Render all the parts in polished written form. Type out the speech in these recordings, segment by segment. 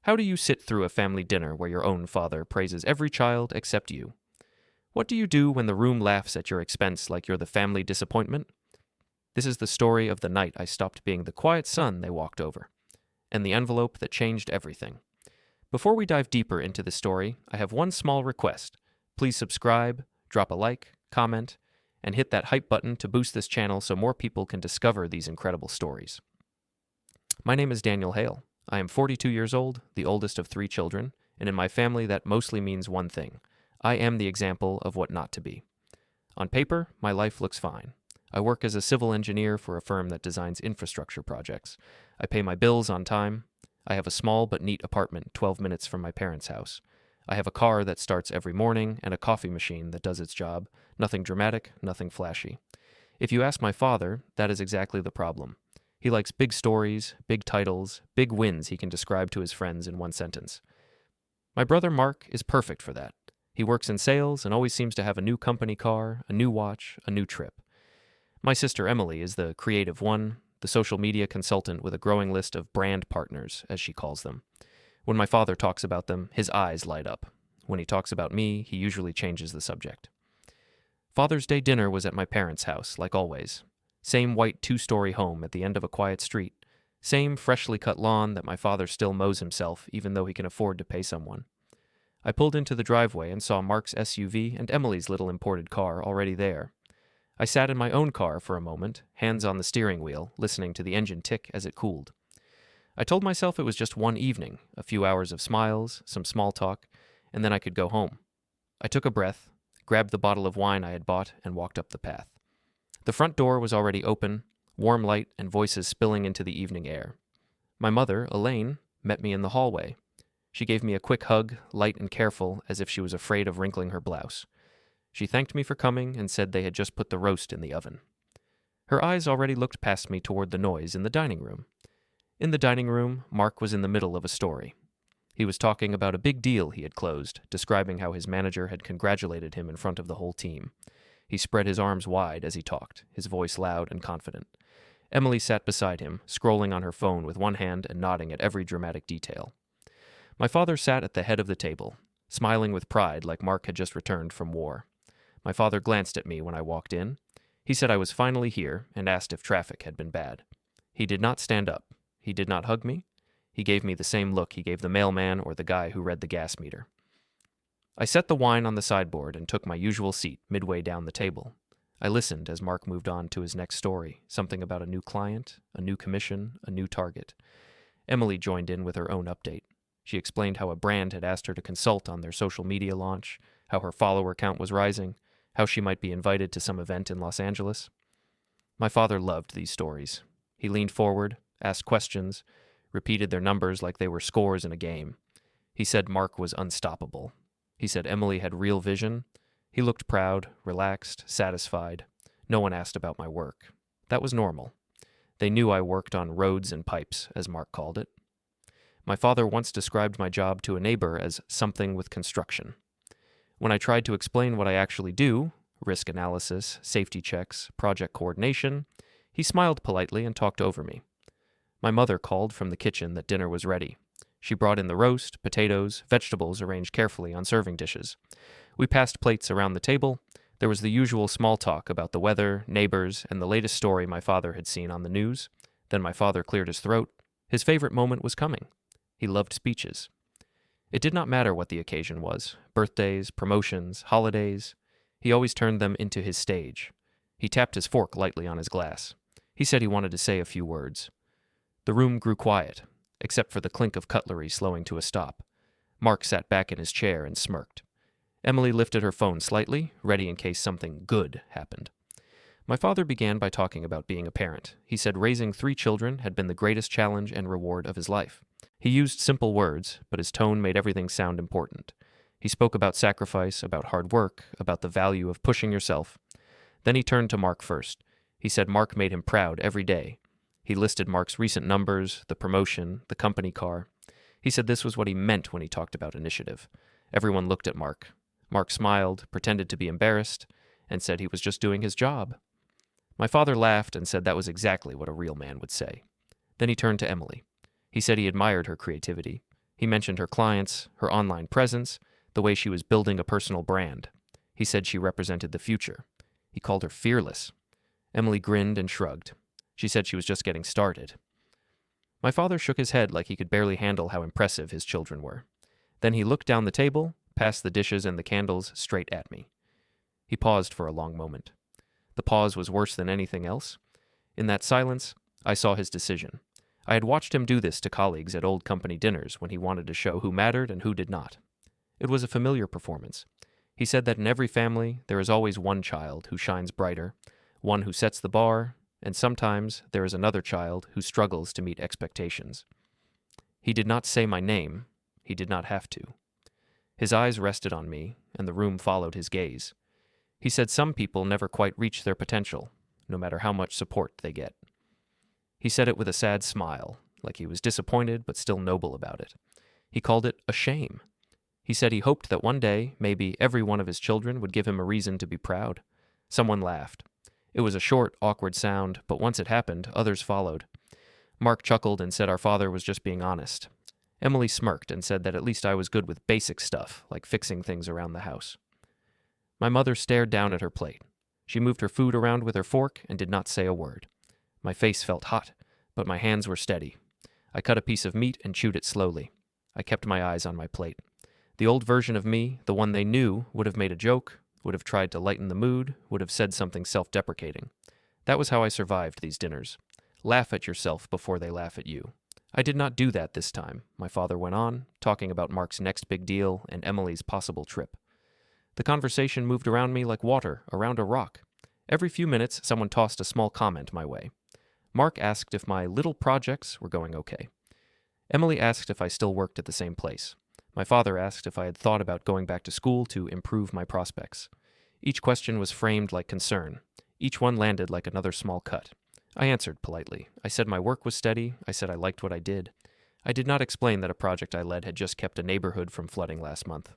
How do you sit through a family dinner where your own father praises every child except you? What do you do when the room laughs at your expense like you're the family disappointment? This is the story of the night I stopped being the quiet son they walked over, and the envelope that changed everything. Before we dive deeper into the story, I have one small request. Please subscribe, drop a like, comment, and hit that hype button to boost this channel so more people can discover these incredible stories. My name is Daniel Hale. I am 42 years old, the oldest of 3 children, and in my family that mostly means one thing. I am the example of what not to be. On paper, my life looks fine. I work as a civil engineer for a firm that designs infrastructure projects. I pay my bills on time. I have a small but neat apartment 12 minutes from my parents' house. I have a car that starts every morning and a coffee machine that does its job. Nothing dramatic, nothing flashy. If you ask my father, that is exactly the problem. He likes big stories, big titles, big wins he can describe to his friends in one sentence. My brother Mark is perfect for that. He works in sales and always seems to have a new company car, a new watch, a new trip. My sister Emily is the creative one, the social media consultant with a growing list of brand partners, as she calls them. When my father talks about them, his eyes light up. When he talks about me, he usually changes the subject. Father's Day dinner was at my parents' house, like always. Same white 2-story home at the end of a quiet street. Same freshly cut lawn that my father still mows himself, even though he can afford to pay someone. I pulled into the driveway and saw Mark's SUV and Emily's little imported car already there. I sat in my own car for a moment, hands on the steering wheel, listening to the engine tick as it cooled. I told myself it was just one evening, a few hours of smiles, some small talk, and then I could go home. I took a breath, grabbed the bottle of wine I had bought, and walked up the path. The front door was already open, warm light and voices spilling into the evening air. My mother, Elaine, met me in the hallway. She gave me a quick hug, light and careful, as if she was afraid of wrinkling her blouse. She thanked me for coming and said they had just put the roast in the oven. Her eyes already looked past me toward the noise in the dining room. In the dining room, Mark was in the middle of a story. He was talking about a big deal he had closed, describing how his manager had congratulated him in front of the whole team. He spread his arms wide as he talked, his voice loud and confident. Emily sat beside him, scrolling on her phone with one hand and nodding at every dramatic detail. My father sat at the head of the table, smiling with pride like Mark had just returned from war. My father glanced at me when I walked in. He said I was finally here and asked if traffic had been bad. He did not stand up. He did not hug me. He gave me the same look he gave the mailman or the guy who read the gas meter. I set the wine on the sideboard and took my usual seat midway down the table. I listened as Mark moved on to his next story, something about a new client, a new commission, a new target. Emily joined in with her own update. She explained how a brand had asked her to consult on their social media launch, how her follower count was rising, how she might be invited to some event in Los Angeles. My father loved these stories. He leaned forward, asked questions, repeated their numbers like they were scores in a game. He said Mark was unstoppable. He said Emily had real vision. He looked proud, relaxed, satisfied. No one asked about my work. That was normal. They knew I worked on roads and pipes, as Mark called it. My father once described my job to a neighbor as something with construction. When I tried to explain what I actually do, risk analysis, safety checks, project coordination, he smiled politely and talked over me. My mother called from the kitchen that dinner was ready. She brought in the roast, potatoes, vegetables arranged carefully on serving dishes. We passed plates around the table. There was the usual small talk about the weather, neighbors, and the latest story my father had seen on the news. Then my father cleared his throat. His favorite moment was coming. He loved speeches. It did not matter what the occasion was, birthdays, promotions, holidays. He always turned them into his stage. He tapped his fork lightly on his glass. He said he wanted to say a few words. The room grew quiet, except for the clink of cutlery slowing to a stop. Mark sat back in his chair and smirked. Emily lifted her phone slightly, ready in case something good happened. My father began by talking about being a parent. He said raising 3 children had been the greatest challenge and reward of his life. He used simple words, but his tone made everything sound important. He spoke about sacrifice, about hard work, about the value of pushing yourself. Then he turned to Mark first. He said Mark made him proud every day. He listed Mark's recent numbers, the promotion, the company car. He said this was what he meant when he talked about initiative. Everyone looked at Mark. Mark smiled, pretended to be embarrassed, and said he was just doing his job. My father laughed and said that was exactly what a real man would say. Then he turned to Emily. He said he admired her creativity. He mentioned her clients, her online presence, the way she was building a personal brand. He said she represented the future. He called her fearless. Emily grinned and shrugged. She said she was just getting started. My father shook his head like he could barely handle how impressive his children were. Then he looked down the table, past the dishes and the candles, straight at me. He paused for a long moment. The pause was worse than anything else. In that silence, I saw his decision. I had watched him do this to colleagues at old company dinners when he wanted to show who mattered and who did not. It was a familiar performance. He said that in every family, there is always one child who shines brighter, one who sets the bar, and sometimes there is another child who struggles to meet expectations. He did not say my name. He did not have to. His eyes rested on me, and the room followed his gaze. He said some people never quite reach their potential, no matter how much support they get. He said it with a sad smile, like he was disappointed but still noble about it. He called it a shame. He said he hoped that one day, maybe every one of his children would give him a reason to be proud. Someone laughed. It was a short, awkward sound, but once it happened, others followed. Mark chuckled and said our father was just being honest. Emily smirked and said that at least I was good with basic stuff, like fixing things around the house. My mother stared down at her plate. She moved her food around with her fork and did not say a word. My face felt hot, but my hands were steady. I cut a piece of meat and chewed it slowly. I kept my eyes on my plate. The old version of me, the one they knew, would have made a joke, would have tried to lighten the mood, would have said something self-deprecating. That was how I survived these dinners. Laugh at yourself before they laugh at you. I did not do that this time, my father went on, talking about Mark's next big deal and Emily's possible trip. The conversation moved around me like water around a rock. Every few minutes, someone tossed a small comment my way. Mark asked if my little projects were going okay. Emily asked if I still worked at the same place. My father asked if I had thought about going back to school to improve my prospects. Each question was framed like concern. Each one landed like another small cut. I answered politely. I said my work was steady. I said I liked what I did. I did not explain that a project I led had just kept a neighborhood from flooding last month.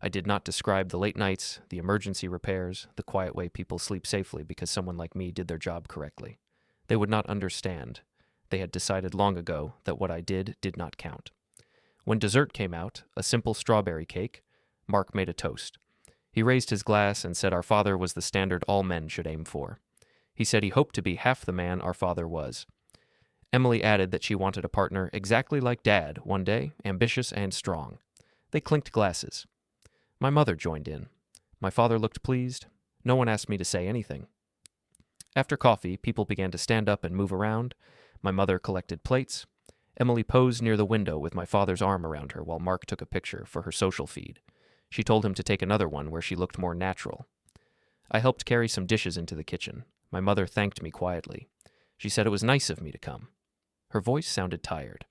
I did not describe the late nights, the emergency repairs, the quiet way people sleep safely because someone like me did their job correctly. They would not understand. They had decided long ago that what I did not count. When dessert came out, a simple strawberry cake, Mark made a toast. He raised his glass and said our father was the standard all men should aim for. He said he hoped to be half the man our father was. Emily added that she wanted a partner exactly like Dad one day, ambitious and strong. They clinked glasses. My mother joined in. My father looked pleased. No one asked me to say anything. After coffee, people began to stand up and move around. My mother collected plates. Emily posed near the window with my father's arm around her while Mark took a picture for her social feed. She told him to take another one where she looked more natural. I helped carry some dishes into the kitchen. My mother thanked me quietly. She said it was nice of me to come. Her voice sounded tired.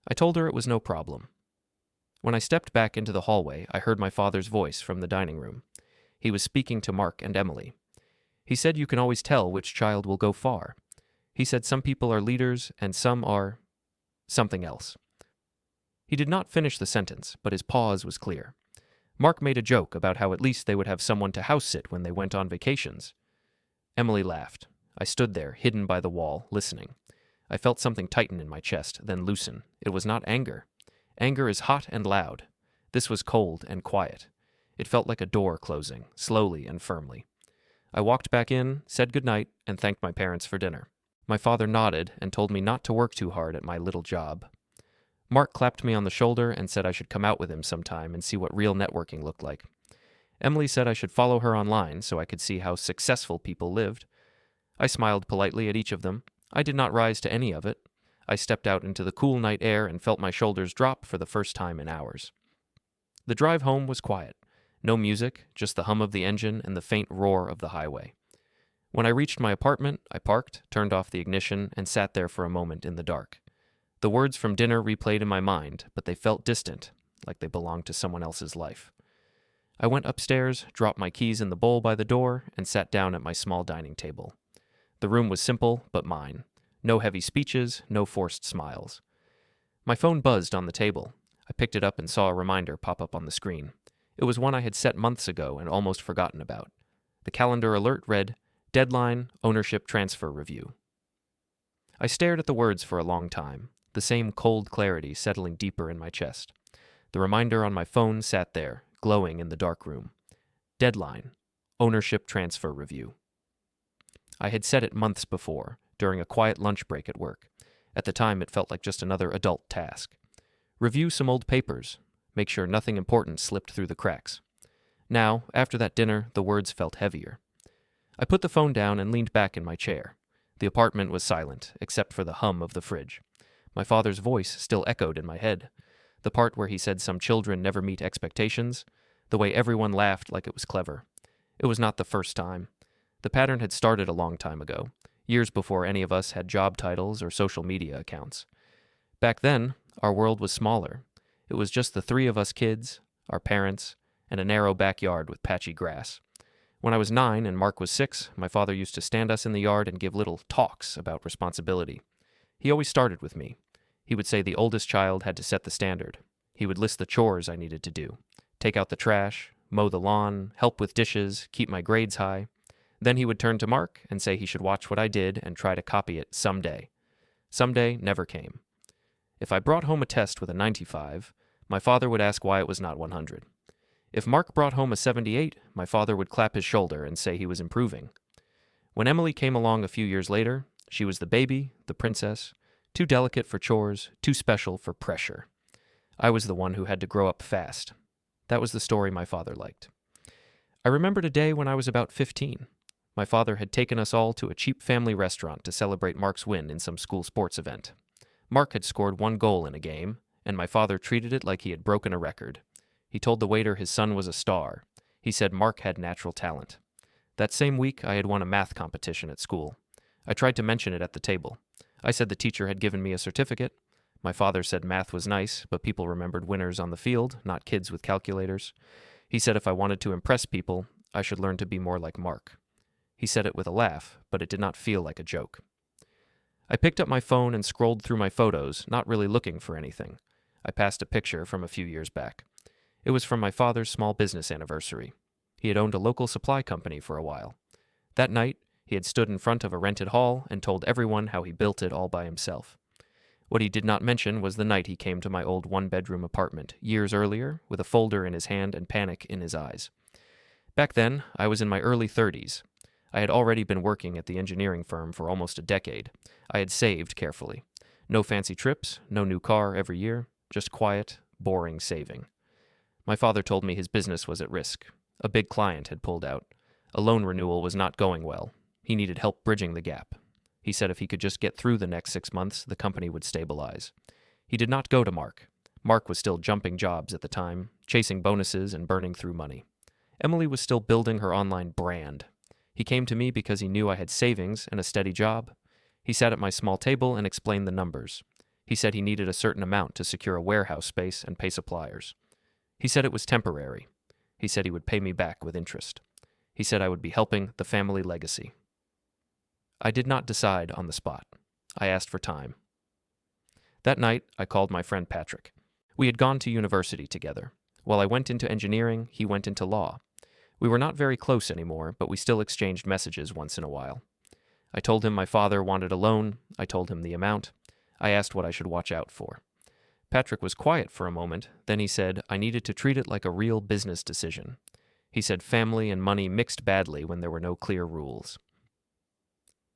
I told her it was no problem. When I stepped back into the hallway, I heard my father's voice from the dining room. He was speaking to Mark and Emily. He said you can always tell which child will go far. He said some people are leaders and some are something else. He did not finish the sentence, but his pause was clear. Mark made a joke about how at least they would have someone to house-sit when they went on vacations. Emily laughed. I stood there, hidden by the wall, listening. I felt something tighten in my chest, then loosen. It was not anger. Anger is hot and loud. This was cold and quiet. It felt like a door closing, slowly and firmly. I walked back in, said goodnight, and thanked my parents for dinner. My father nodded and told me not to work too hard at my little job. Mark clapped me on the shoulder and said I should come out with him sometime and see what real networking looked like. Emily said I should follow her online so I could see how successful people lived. I smiled politely at each of them. I did not rise to any of it. I stepped out into the cool night air and felt my shoulders drop for the first time in hours. The drive home was quiet. No music, just the hum of the engine and the faint roar of the highway. When I reached my apartment, I parked, turned off the ignition, and sat there for a moment in the dark. The words from dinner replayed in my mind, but they felt distant, like they belonged to someone else's life. I went upstairs, dropped my keys in the bowl by the door, and sat down at my small dining table. The room was simple, but mine. No heavy speeches, no forced smiles. My phone buzzed on the table. I picked it up and saw a reminder pop up on the screen. It was one I had set months ago and almost forgotten about. The calendar alert read, Deadline, Ownership Transfer Review. I stared at the words for a long time. the same cold clarity settling deeper in my chest. The reminder on my phone sat there, glowing in the dark room. Deadline: ownership transfer review. I had set it months before, during a quiet lunch break at work. At the time, it felt like just another adult task. Review some old papers. Make sure nothing important slipped through the cracks. Now, after that dinner, the words felt heavier. I put the phone down and leaned back in my chair. The apartment was silent, except for the hum of the fridge. My father's voice still echoed in my head. The part where he said some children never meet expectations. The way everyone laughed like it was clever. It was not the first time. The pattern had started a long time ago, years before any of us had job titles or social media accounts. Back then, our world was smaller. It was just the three of us kids, our parents, and a narrow backyard with patchy grass. When I was 9 and Mark was 6, my father used to stand us in the yard and give little talks about responsibility. He always started with me. He would say the oldest child had to set the standard. He would list the chores I needed to do. Take out the trash, mow the lawn, help with dishes, keep my grades high. Then he would turn to Mark and say he should watch what I did and try to copy it someday. Someday never came. If I brought home a test with a 95, my father would ask why it was not 100. If Mark brought home a 78, my father would clap his shoulder and say he was improving. When Emily came along a few years later, she was the baby, the princess, too delicate for chores, too special for pressure. I was the one who had to grow up fast. That was the story my father liked. I remembered a day when I was about 15. My father had taken us all to a cheap family restaurant to celebrate Mark's win in some school sports event. Mark had scored 1 goal in a game, and my father treated it like he had broken a record. He told the waiter his son was a star. He said Mark had natural talent. That same week, I had won a math competition at school. I tried to mention it at the table. I said the teacher had given me a certificate. My father said math was nice, but people remembered winners on the field, not kids with calculators. He said if I wanted to impress people, I should learn to be more like Mark. He said it with a laugh, but it did not feel like a joke. I picked up my phone and scrolled through my photos, not really looking for anything. I passed a picture from a few years back. It was from my father's small business anniversary. He had owned a local supply company for a while. That night, he had stood in front of a rented hall and told everyone how he built it all by himself. What he did not mention was the night he came to my old one-bedroom apartment, years earlier, with a folder in his hand and panic in his eyes. Back then, I was in my early 30s. I had already been working at the engineering firm for almost a decade. I had saved carefully. No fancy trips, no new car every year, just quiet, boring saving. My father told me his business was at risk. A big client had pulled out. A loan renewal was not going well. He needed help bridging the gap. He said if he could just get through the next 6 months, the company would stabilize. He did not go to Mark. Mark was still jumping jobs at the time, chasing bonuses and burning through money. Emily was still building her online brand. He came to me because he knew I had savings and a steady job. He sat at my small table and explained the numbers. He said he needed a certain amount to secure a warehouse space and pay suppliers. He said it was temporary. He said he would pay me back with interest. He said I would be helping the family legacy. I did not decide on the spot. I asked for time. That night, I called my friend Patrick. We had gone to university together. While I went into engineering, he went into law. We were not very close anymore, but we still exchanged messages once in a while. I told him my father wanted a loan. I told him the amount. I asked what I should watch out for. Patrick was quiet for a moment. Then he said I needed to treat it like a real business decision. He said family and money mixed badly when there were no clear rules.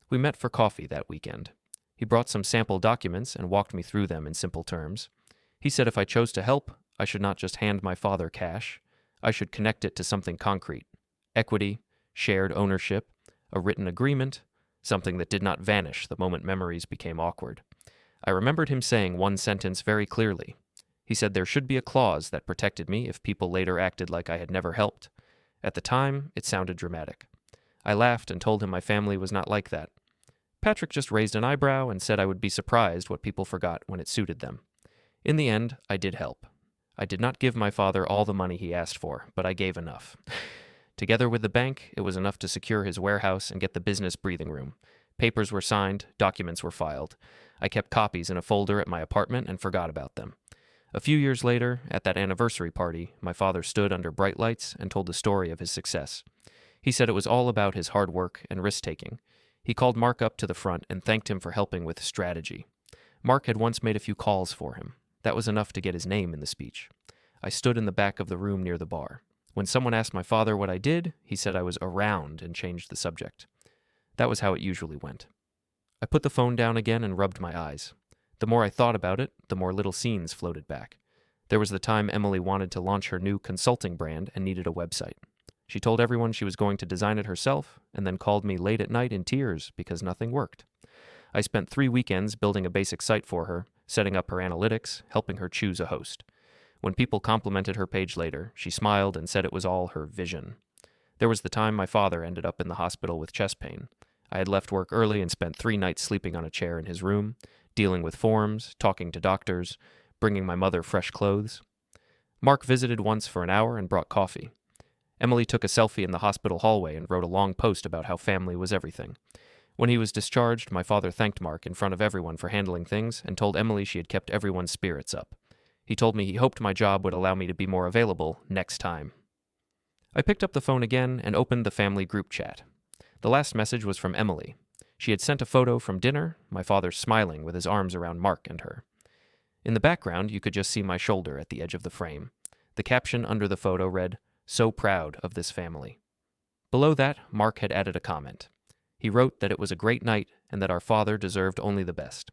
We met for coffee that weekend. He brought some sample documents and walked me through them in simple terms. He said if I chose to help, I should not just hand my father cash. I should connect it to something concrete. Equity, shared ownership, a written agreement, something that did not vanish the moment memories became awkward. I remembered him saying one sentence very clearly. He said there should be a clause that protected me if people later acted like I had never helped. At the time, it sounded dramatic. I laughed and told him my family was not like that. Patrick just raised an eyebrow and said I would be surprised what people forgot when it suited them. In the end, I did help. I did not give my father all the money he asked for, but I gave enough. Together with the bank, it was enough to secure his warehouse and get the business breathing room. Papers were signed, documents were filed. I kept copies in a folder at my apartment and forgot about them. A few years later, at that anniversary party, my father stood under bright lights and told the story of his success. He said it was all about his hard work and risk-taking. He called Mark up to the front and thanked him for helping with strategy. Mark had once made a few calls for him. That was enough to get his name in the speech. I stood in the back of the room near the bar. When someone asked my father what I did, he said I was around and changed the subject. That was how it usually went. I put the phone down again and rubbed my eyes. The more I thought about it, the more little scenes floated back. There was the time Emily wanted to launch her new consulting brand and needed a website. She told everyone she was going to design it herself, and then called me late at night in tears because nothing worked. I spent 3 weekends building a basic site for her, setting up her analytics, helping her choose a host. When people complimented her page later, she smiled and said it was all her vision. There was the time my father ended up in the hospital with chest pain. I had left work early and spent 3 nights sleeping on a chair in his room, dealing with forms, talking to doctors, bringing my mother fresh clothes. Mark visited once for an hour and brought coffee. Emily took a selfie in the hospital hallway and wrote a long post about how family was everything. When he was discharged, my father thanked Mark in front of everyone for handling things and told Emily she had kept everyone's spirits up. He told me he hoped my job would allow me to be more available next time. I picked up the phone again and opened the family group chat. The last message was from Emily. She had sent a photo from dinner, my father smiling with his arms around Mark and her. In the background, you could just see my shoulder at the edge of the frame. The caption under the photo read, "So proud of this family." Below that, Mark had added a comment. He wrote that it was a great night and that our father deserved only the best.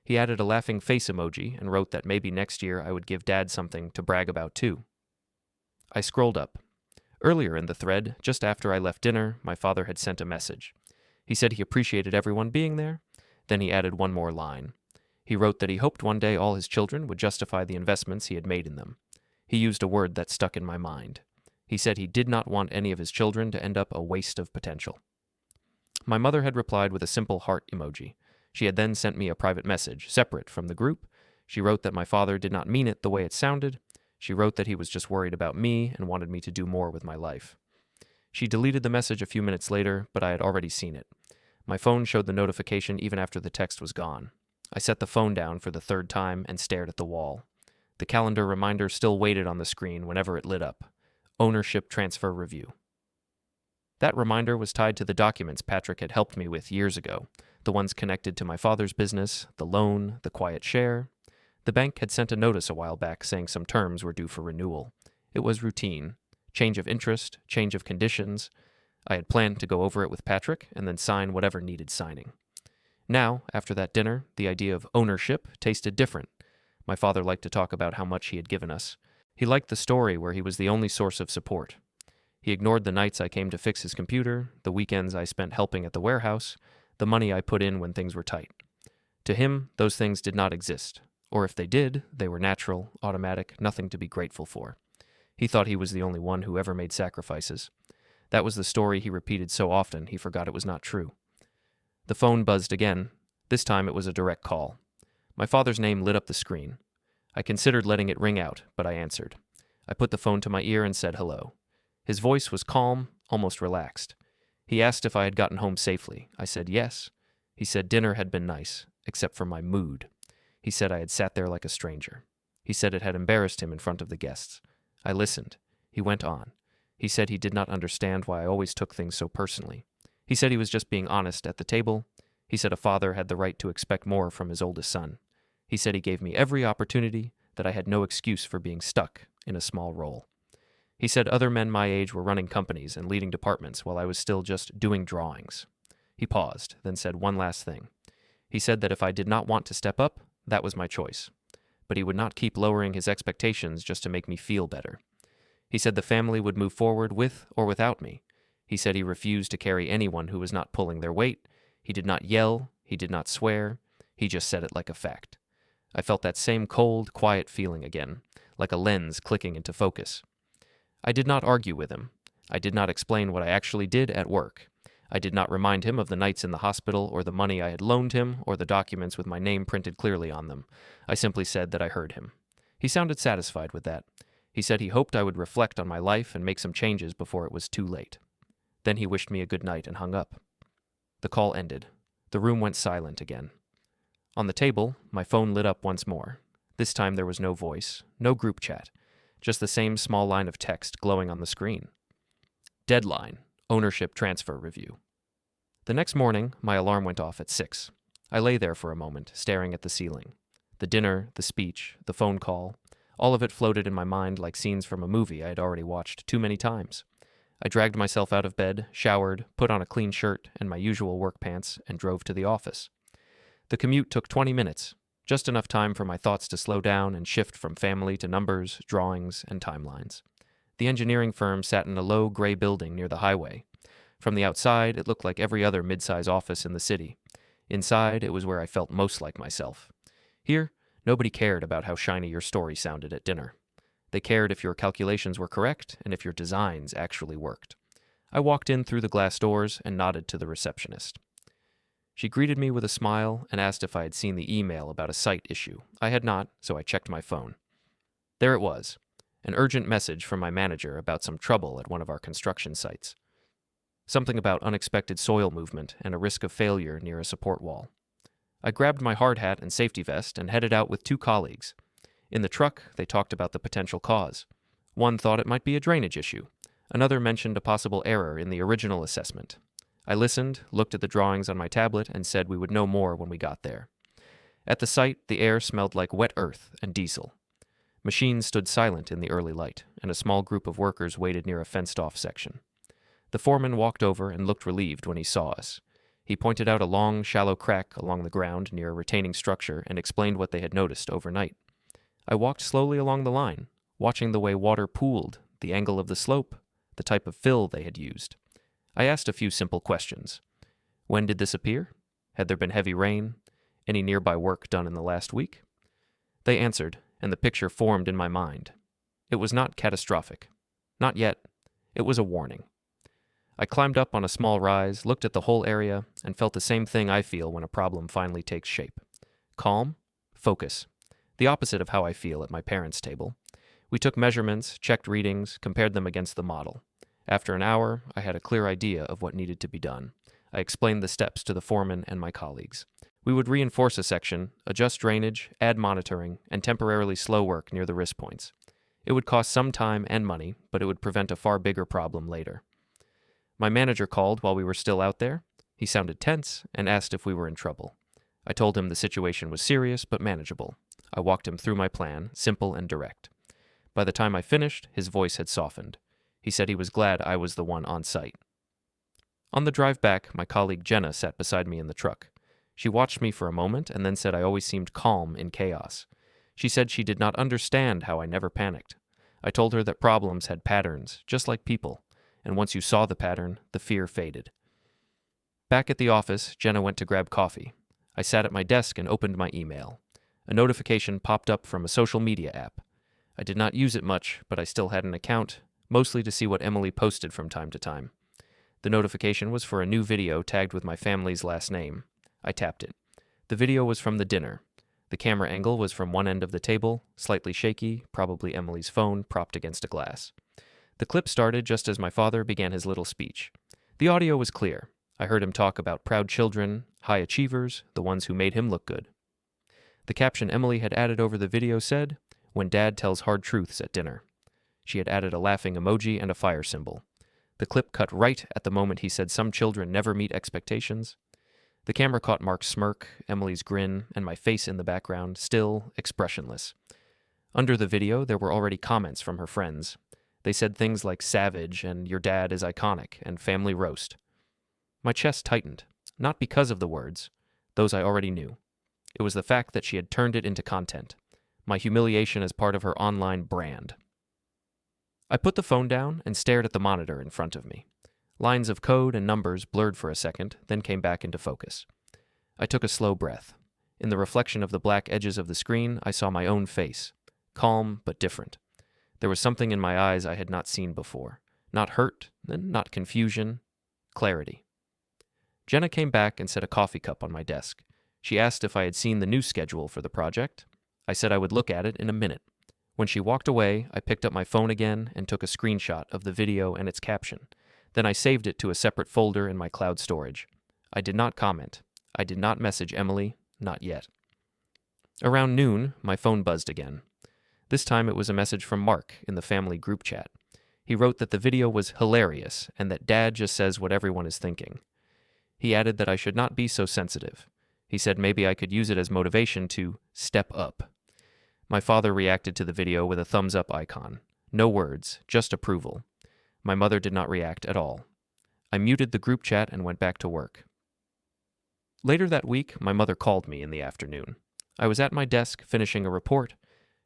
He added a laughing face emoji and wrote that maybe next year I would give Dad something to brag about too. I scrolled up. Earlier in the thread, just after I left dinner, my father had sent a message. He said he appreciated everyone being there. Then he added one more line. He wrote that he hoped one day all his children would justify the investments he had made in them. He used a word that stuck in my mind. He said he did not want any of his children to end up a waste of potential. My mother had replied with a simple heart emoji. She had then sent me a private message, separate from the group. She wrote that my father did not mean it the way it sounded. She wrote that he was just worried about me and wanted me to do more with my life. She deleted the message a few minutes later, but I had already seen it. My phone showed the notification even after the text was gone. I set the phone down for the 3rd time and stared at the wall. The calendar reminder still waited on the screen whenever it lit up. Ownership transfer review. That reminder was tied to the documents Patrick had helped me with years ago, the ones connected to my father's business, the loan, the quiet share. The bank had sent a notice a while back saying some terms were due for renewal. It was routine. Change of interest, change of conditions. I had planned to go over it with Patrick and then sign whatever needed signing. Now, after that dinner, the idea of ownership tasted different. My father liked to talk about how much he had given us. He liked the story where he was the only source of support. He ignored the nights I came to fix his computer, the weekends I spent helping at the warehouse, the money I put in when things were tight. To him, those things did not exist. Or if they did, they were natural, automatic, nothing to be grateful for. He thought he was the only one who ever made sacrifices. That was the story he repeated so often he forgot it was not true. The phone buzzed again. This time it was a direct call. My father's name lit up the screen. I considered letting it ring out, but I answered. I put the phone to my ear and said hello. His voice was calm, almost relaxed. He asked if I had gotten home safely. I said yes. He said dinner had been nice, except for my mood. He said I had sat there like a stranger. He said it had embarrassed him in front of the guests. I listened. He went on. He said he did not understand why I always took things so personally. He said he was just being honest at the table. He said a father had the right to expect more from his oldest son. He said he gave me every opportunity, that I had no excuse for being stuck in a small role. He said other men my age were running companies and leading departments while I was still just doing drawings. He paused, then said one last thing. He said that if I did not want to step up, that was my choice. But he would not keep lowering his expectations just to make me feel better. He said the family would move forward with or without me. He said he refused to carry anyone who was not pulling their weight. He did not yell. He did not swear. He just said it like a fact. I felt that same cold, quiet feeling again, like a lens clicking into focus. I did not argue with him. I did not explain what I actually did at work. I did not remind him of the nights in the hospital or the money I had loaned him or the documents with my name printed clearly on them. I simply said that I heard him. He sounded satisfied with that. He said he hoped I would reflect on my life and make some changes before it was too late. Then he wished me a good night and hung up. The call ended. The room went silent again. On the table, my phone lit up once more. This time there was no voice, no group chat, just the same small line of text glowing on the screen. Deadline, ownership transfer review. The next morning, my alarm went off at 6. I lay there for a moment, staring at the ceiling. The dinner, the speech, the phone call, all of it floated in my mind like scenes from a movie I had already watched too many times. I dragged myself out of bed, showered, put on a clean shirt and my usual work pants, and drove to the office. The commute took 20 minutes, just enough time for my thoughts to slow down and shift from family to numbers, drawings, and timelines. The engineering firm sat in a low gray building near the highway. From the outside, it looked like every other mid-size office in the city. Inside, it was where I felt most like myself. Here, nobody cared about how shiny your story sounded at dinner. They cared if your calculations were correct and if your designs actually worked. I walked in through the glass doors and nodded to the receptionist. She greeted me with a smile and asked if I had seen the email about a site issue. I had not, so I checked my phone. There it was, an urgent message from my manager about some trouble at one of our construction sites. Something about unexpected soil movement and a risk of failure near a support wall. I grabbed my hard hat and safety vest and headed out with 2 colleagues. In the truck, they talked about the potential cause. One thought it might be a drainage issue. Another mentioned a possible error in the original assessment. I listened, looked at the drawings on my tablet, and said we would know more when we got there. At the site, the air smelled like wet earth and diesel. Machines stood silent in the early light, and a small group of workers waited near a fenced-off section. The foreman walked over and looked relieved when he saw us. He pointed out a long, shallow crack along the ground near a retaining structure and explained what they had noticed overnight. I walked slowly along the line, watching the way water pooled, the angle of the slope, the type of fill they had used. I asked a few simple questions. When did this appear? Had there been heavy rain? Any nearby work done in the last week? They answered, and the picture formed in my mind. It was not catastrophic. Not yet. It was a warning. I climbed up on a small rise, looked at the whole area, and felt the same thing I feel when a problem finally takes shape. Calm, focus. The opposite of how I feel at my parents' table. We took measurements, checked readings, compared them against the model. After an hour, I had a clear idea of what needed to be done. I explained the steps to the foreman and my colleagues. We would reinforce a section, adjust drainage, add monitoring, and temporarily slow work near the risk points. It would cost some time and money, but it would prevent a far bigger problem later. My manager called while we were still out there. He sounded tense and asked if we were in trouble. I told him the situation was serious but manageable. I walked him through my plan, simple and direct. By the time I finished, his voice had softened. He said he was glad I was the one on site. On the drive back, my colleague Jenna sat beside me in the truck. She watched me for a moment and then said I always seemed calm in chaos. She said she did not understand how I never panicked. I told her that problems had patterns, just like people, and once you saw the pattern, the fear faded. Back at the office, Jenna went to grab coffee. I sat at my desk and opened my email. A notification popped up from a social media app. I did not use it much, but I still had an account, mostly to see what Emily posted from time to time. The notification was for a new video tagged with my family's last name. I tapped it. The video was from the dinner. The camera angle was from one end of the table, slightly shaky, probably Emily's phone propped against a glass. The clip started just as my father began his little speech. The audio was clear. I heard him talk about proud children, high achievers, the ones who made him look good. The caption Emily had added over the video said, "When Dad tells hard truths at dinner." She had added a laughing emoji and a fire symbol. The clip cut right at the moment he said some children never meet expectations. The camera caught Mark's smirk, Emily's grin, and my face in the background, still expressionless. Under the video, there were already comments from her friends. They said things like savage and your dad is iconic and family roast. My chest tightened, not because of the words. Those I already knew. It was the fact that she had turned it into content. My humiliation as part of her online brand. I put the phone down and stared at the monitor in front of me. Lines of code and numbers blurred for a second, then came back into focus. I took a slow breath. In the reflection of the black edges of the screen, I saw my own face. Calm, but different. There was something in my eyes I had not seen before. Not hurt, not confusion. Clarity. Jenna came back and set a coffee cup on my desk. She asked if I had seen the new schedule for the project. I said I would look at it in a minute. When she walked away, I picked up my phone again and took a screenshot of the video and its caption. Then I saved it to a separate folder in my cloud storage. I did not comment. I did not message Emily, not yet. Around noon, my phone buzzed again. This time it was a message from Mark in the family group chat. He wrote that the video was hilarious and that Dad just says what everyone is thinking. He added that I should not be so sensitive. He said maybe I could use it as motivation to step up. My father reacted to the video with a thumbs up icon. No words, just approval. My mother did not react at all. I muted the group chat and went back to work. Later that week, my mother called me in the afternoon. I was at my desk finishing a report.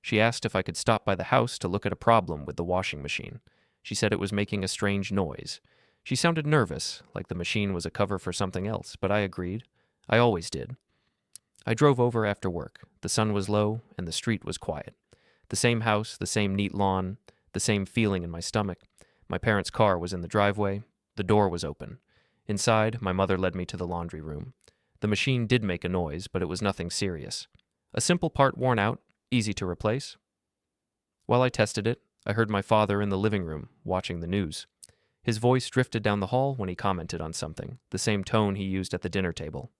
She asked if I could stop by the house to look at a problem with the washing machine. She said it was making a strange noise. She sounded nervous, like the machine was a cover for something else, but I agreed. I always did. I drove over after work. The sun was low, and the street was quiet. The same house, the same neat lawn, the same feeling in my stomach. My parents' car was in the driveway. The door was open. Inside, my mother led me to the laundry room. The machine did make a noise, but it was nothing serious. A simple part worn out, easy to replace. While I tested it, I heard my father in the living room, watching the news. His voice drifted down the hall when he commented on something, the same tone he used at the dinner table.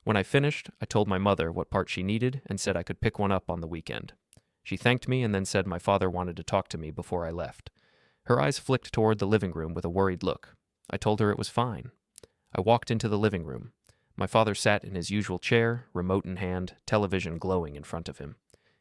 When I finished, I told my mother what part she needed and said I could pick one up on the weekend. She thanked me and then said my father wanted to talk to me before I left. Her eyes flicked toward the living room with a worried look. I told her it was fine. I walked into the living room. My father sat in his usual chair, remote in hand, television glowing in front of him.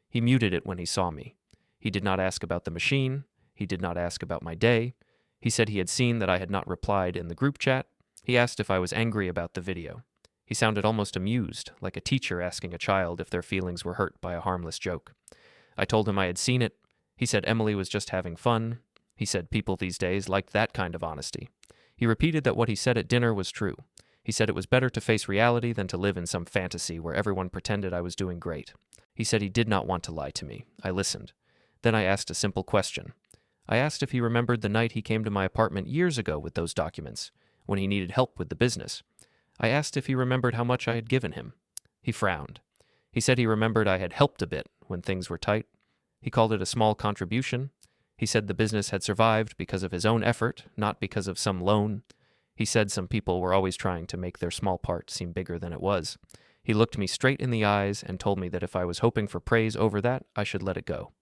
He muted it when he saw me. He did not ask about the machine. He did not ask about my day. He said he had seen that I had not replied in the group chat. He asked if I was angry about the video. He sounded almost amused, like a teacher asking a child if their feelings were hurt by a harmless joke. I told him I had seen it. He said Emily was just having fun. He said people these days liked that kind of honesty. He repeated that what he said at dinner was true. He said it was better to face reality than to live in some fantasy where everyone pretended I was doing great. He said he did not want to lie to me. I listened. Then I asked a simple question. I asked if he remembered the night he came to my apartment years ago with those documents, when he needed help with the business. I asked if he remembered how much I had given him. He frowned. He said he remembered I had helped a bit when things were tight. He called it a small contribution. He said the business had survived because of his own effort, not because of some loan. He said some people were always trying to make their small part seem bigger than it was. He looked me straight in the eyes and told me that if I was hoping for praise over that, I should let it go.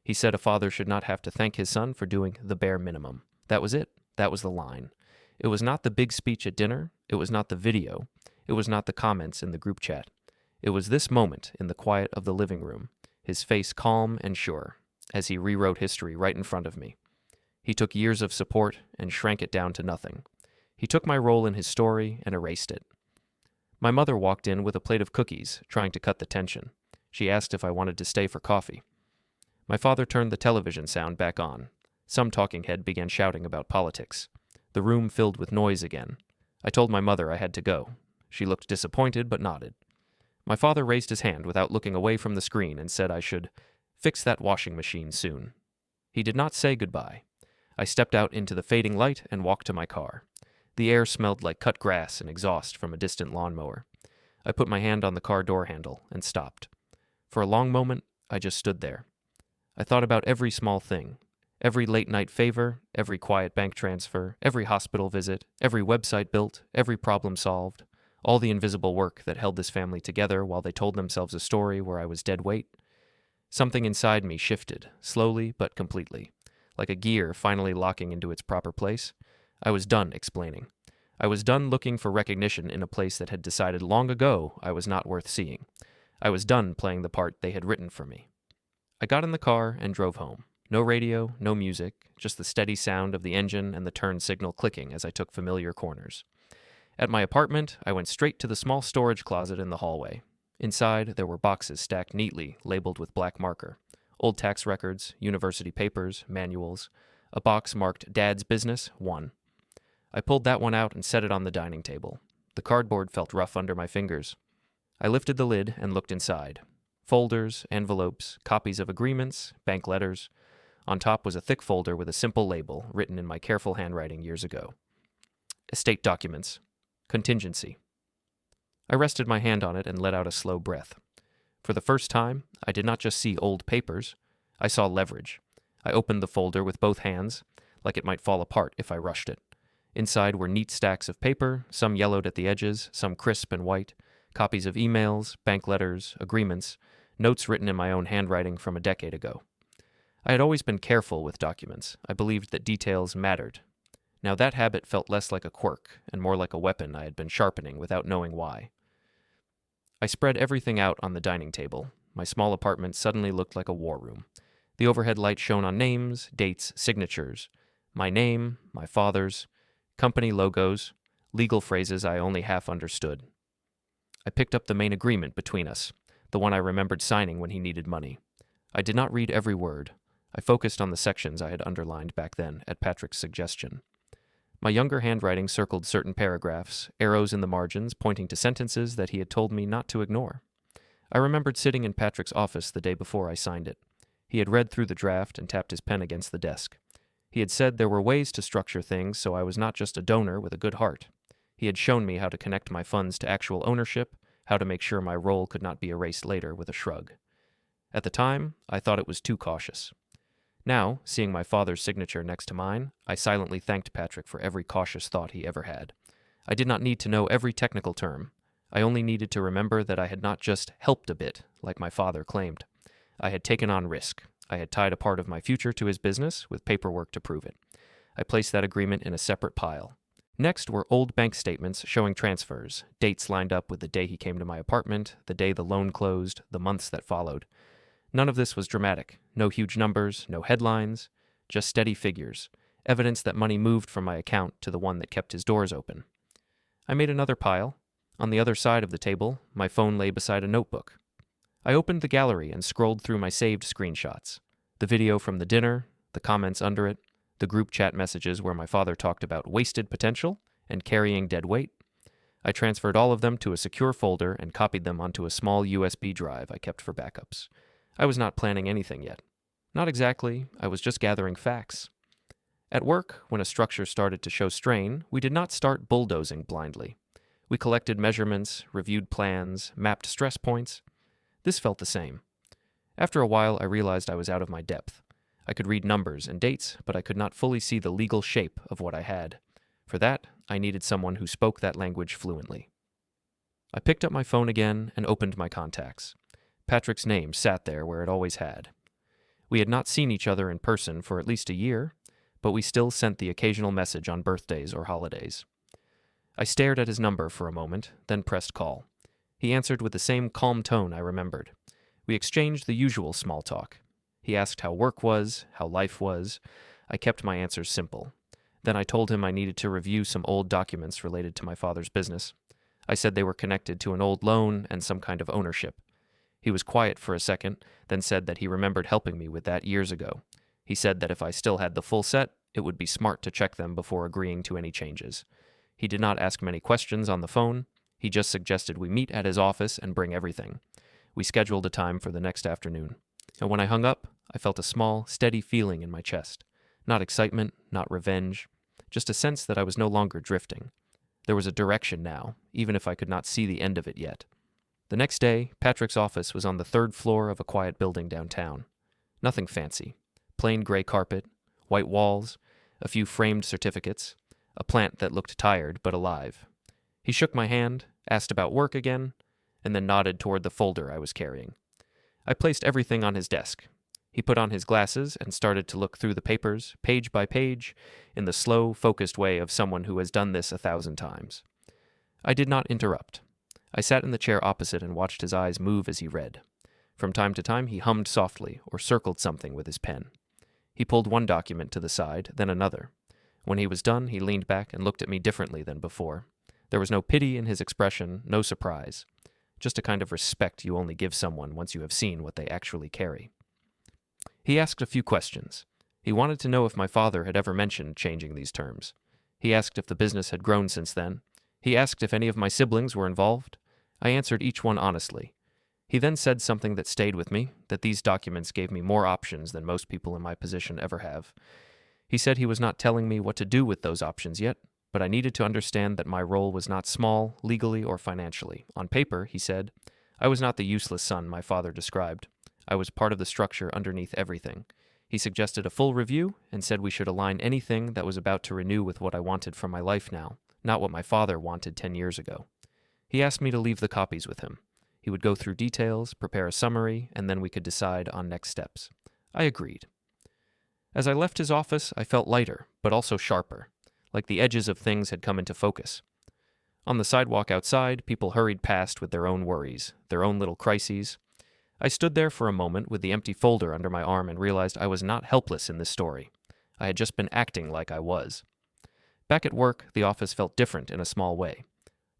He said a father should not have to thank his son for doing the bare minimum. That was it. That was the line. It was not the big speech at dinner. It was not the video. It was not the comments in the group chat. It was this moment in the quiet of the living room, his face calm and sure, as he rewrote history right in front of me. He took years of support and shrank it down to nothing. He took my role in his story and erased it. My mother walked in with a plate of cookies, trying to cut the tension. She asked if I wanted to stay for coffee. My father turned the television sound back on. Some talking head began shouting about politics. The room filled with noise again. I told my mother I had to go. She looked disappointed but nodded. My father raised his hand without looking away from the screen and said I should fix that washing machine soon. He did not say goodbye. I stepped out into the fading light and walked to my car. The air smelled like cut grass and exhaust from a distant lawnmower. I put my hand on the car door handle and stopped. For a long moment, I just stood there. I thought about every small thing, every late-night favor, every quiet bank transfer, every hospital visit, every website built, every problem solved, all the invisible work that held this family together while they told themselves a story where I was dead weight. Something inside me shifted, slowly but completely, like a gear finally locking into its proper place. I was done explaining. I was done looking for recognition in a place that had decided long ago I was not worth seeing. I was done playing the part they had written for me. I got in the car and drove home. No radio, no music, just the steady sound of the engine and the turn signal clicking as I took familiar corners. At my apartment, I went straight to the small storage closet in the hallway. Inside, there were boxes stacked neatly, labeled with black marker. Old tax records, university papers, manuals. A box marked Dad's Business 1. I pulled that one out and set it on the dining table. The cardboard felt rough under my fingers. I lifted the lid and looked inside. Folders, envelopes, copies of agreements, bank letters. On top was a thick folder with a simple label written in my careful handwriting years ago. Estate documents. Contingency. I rested my hand on it and let out a slow breath. For the first time, I did not just see old papers. I saw leverage. I opened the folder with both hands, like it might fall apart if I rushed it. Inside were neat stacks of paper, some yellowed at the edges, some crisp and white, copies of emails, bank letters, agreements, notes written in my own handwriting from a decade ago. I had always been careful with documents. I believed that details mattered. Now that habit felt less like a quirk and more like a weapon I had been sharpening without knowing why. I spread everything out on the dining table. My small apartment suddenly looked like a war room. The overhead light shone on names, dates, signatures. My name, my father's, company logos, legal phrases I only half understood. I picked up the main agreement between us, the one I remembered signing when he needed money. I did not read every word. I focused on the sections I had underlined back then at Patrick's suggestion. My younger handwriting circled certain paragraphs, arrows in the margins pointing to sentences that he had told me not to ignore. I remembered sitting in Patrick's office the day before I signed it. He had read through the draft and tapped his pen against the desk. He had said there were ways to structure things so I was not just a donor with a good heart. He had shown me how to connect my funds to actual ownership, how to make sure my role could not be erased later with a shrug. At the time, I thought it was too cautious. Now, seeing my father's signature next to mine, I silently thanked Patrick for every cautious thought he ever had. I did not need to know every technical term. I only needed to remember that I had not just helped a bit, like my father claimed. I had taken on risk. I had tied a part of my future to his business with paperwork to prove it. I placed that agreement in a separate pile. Next were old bank statements showing transfers, dates lined up with the day he came to my apartment, the day the loan closed, the months that followed. None of this was dramatic. No huge numbers, no headlines, just steady figures, evidence that money moved from my account to the one that kept his doors open. I made another pile. On the other side of the table, my phone lay beside a notebook. I opened the gallery and scrolled through my saved screenshots. The video from the dinner, the comments under it, the group chat messages where my father talked about wasted potential and carrying dead weight. I transferred all of them to a secure folder and copied them onto a small USB drive I kept for backups. I was not planning anything yet. Not exactly, I was just gathering facts. At work, when a structure started to show strain, we did not start bulldozing blindly. We collected measurements, reviewed plans, mapped stress points. This felt the same. After a while, I realized I was out of my depth. I could read numbers and dates, but I could not fully see the legal shape of what I had. For that, I needed someone who spoke that language fluently. I picked up my phone again and opened my contacts. Patrick's name sat there where it always had. We had not seen each other in person for at least a year, but we still sent the occasional message on birthdays or holidays. I stared at his number for a moment, then pressed call. He answered with the same calm tone I remembered. We exchanged the usual small talk. He asked how work was, how life was. I kept my answers simple. Then I told him I needed to review some old documents related to my father's business. I said they were connected to an old loan and some kind of ownership. He was quiet for a second, then said that he remembered helping me with that years ago. He said that if I still had the full set, it would be smart to check them before agreeing to any changes. He did not ask many questions on the phone. He just suggested we meet at his office and bring everything. We scheduled a time for the next afternoon. And when I hung up, I felt a small, steady feeling in my chest. Not excitement, not revenge, just a sense that I was no longer drifting. There was a direction now, even if I could not see the end of it yet. The next day, Patrick's office was on the third floor of a quiet building downtown. Nothing fancy. Plain gray carpet, white walls, a few framed certificates, a plant that looked tired but alive. He shook my hand, asked about work again, and then nodded toward the folder I was carrying. I placed everything on his desk. He put on his glasses and started to look through the papers, page by page, in the slow, focused way of someone who has done this 1,000 times. I did not interrupt. I sat in the chair opposite and watched his eyes move as he read. From time to time, he hummed softly or circled something with his pen. He pulled one document to the side, then another. When he was done, he leaned back and looked at me differently than before. There was no pity in his expression, no surprise. Just a kind of respect you only give someone once you have seen what they actually carry. He asked a few questions. He wanted to know if my father had ever mentioned changing these terms. He asked if the business had grown since then. He asked if any of my siblings were involved. I answered each one honestly. He then said something that stayed with me, that these documents gave me more options than most people in my position ever have. He said he was not telling me what to do with those options yet, but I needed to understand that my role was not small, legally or financially. On paper, he said, I was not the useless son my father described. I was part of the structure underneath everything. He suggested a full review and said we should align anything that was about to renew with what I wanted from my life now, not what my father wanted 10 years ago. He asked me to leave the copies with him. He would go through details, prepare a summary, and then we could decide on next steps. I agreed. As I left his office, I felt lighter, but also sharper, like the edges of things had come into focus. On the sidewalk outside, people hurried past with their own worries, their own little crises. I stood there for a moment with the empty folder under my arm and realized I was not helpless in this story. I had just been acting like I was. Back at work, the office felt different in a small way.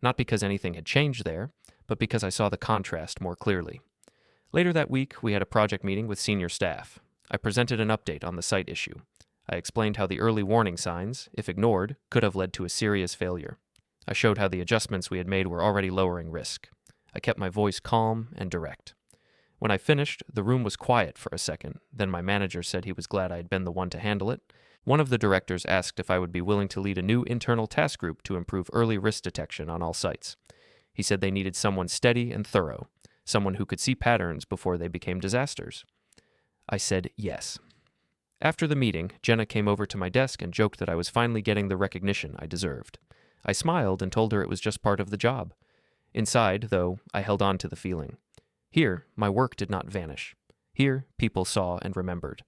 Not because anything had changed there, but because I saw the contrast more clearly. Later that week, we had a project meeting with senior staff. I presented an update on the site issue. I explained how the early warning signs, if ignored, could have led to a serious failure. I showed how the adjustments we had made were already lowering risk. I kept my voice calm and direct. When I finished, the room was quiet for a second. Then my manager said he was glad I had been the one to handle it. One of the directors asked if I would be willing to lead a new internal task group to improve early risk detection on all sites. He said they needed someone steady and thorough, someone who could see patterns before they became disasters. I said yes. After the meeting, Jenna came over to my desk and joked that I was finally getting the recognition I deserved. I smiled and told her it was just part of the job. Inside, though, I held on to the feeling. Here, my work did not vanish. Here, people saw and remembered.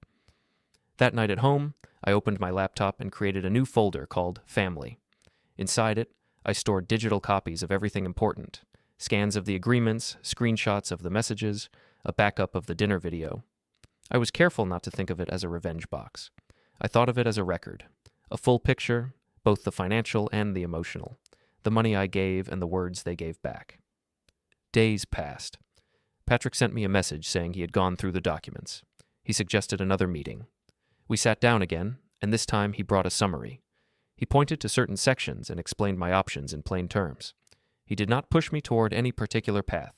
That night at home, I opened my laptop and created a new folder called Family. Inside it, I stored digital copies of everything important, scans of the agreements, screenshots of the messages, a backup of the dinner video. I was careful not to think of it as a revenge box. I thought of it as a record, a full picture, both the financial and the emotional, the money I gave and the words they gave back. Days passed. Patrick sent me a message saying he had gone through the documents. He suggested another meeting. We sat down again, and this time he brought a summary. He pointed to certain sections and explained my options in plain terms. He did not push me toward any particular path.